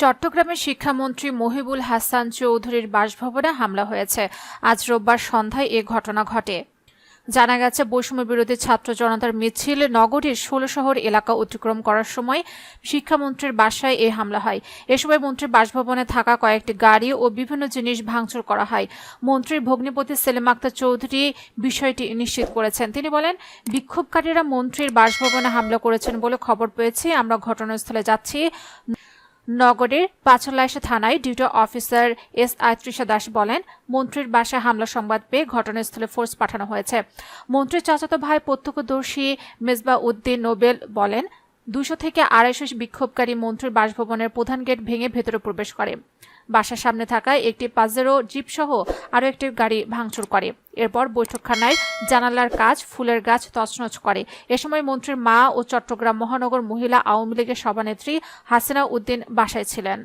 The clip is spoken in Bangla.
চট্টগ্রামের শিক্ষামন্ত্রী মহিবুল হাসান চৌধুরীর বাসভবনে হামলা হয়েছে। আজ রোববার সন্ধ্যায় এ ঘটনা ঘটে। জানা গেছে, বৈষম্য বিরোধী ছাত্র জনতার মিছিল নগরীর ১৬ শহর এলাকা অতিক্রম করার সময় শিক্ষামন্ত্রীর বাসায় এই হামলা হয়। এ সময় মন্ত্রীর বাসভবনে থাকা কয়েকটি গাড়ি ও বিভিন্ন জিনিস ভাঙচুর করা হয়। মন্ত্রীর ভগ্নিপতি সেলিম আক্তার চৌধুরী বিষয়টি নিশ্চিত করেছেন। তিনি বলেন, বিক্ষোভকারীরা মন্ত্রীর বাসভবনে হামলা করেছেন বলে খবর পেয়েছি। আমরা ঘটনাস্থলে যাচ্ছি। নগরের পাঁচলাইশ থানায় duty officer SI Trisha Das বলেন, মন্ত্রীর বাসায় হামলা সংবাদ পেয়ে ঘটনাস্থলে ফোর্স পাঠানো হয়েছে। মন্ত্রীর চাচাতো ভাই প্রত্যক্ষদর্শী মেজবা উদ্দিন নোবেল বলেন, ২০০ থেকে ২৫০ বিক্ষোভকারী মন্ত্রীর বাসভবনের প্রধান গেট ভেঙে ভেতরে প্রবেশ করে। বাসার সামনে থাকা একটি পাজেরো জিপ সহ আরও একটি গাড়ি ভাঙচুর করে। এরপর বৈঠকখানায় জানালার কাচ, ফুলের গাছ তছনছ করে। এ সময় মন্ত্রীর মা ও চট্টগ্রাম মহানগর মহিলা আওয়ামী লীগের সভানেত্রী হাসিনা উদ্দিন বাসায় ছিলেন।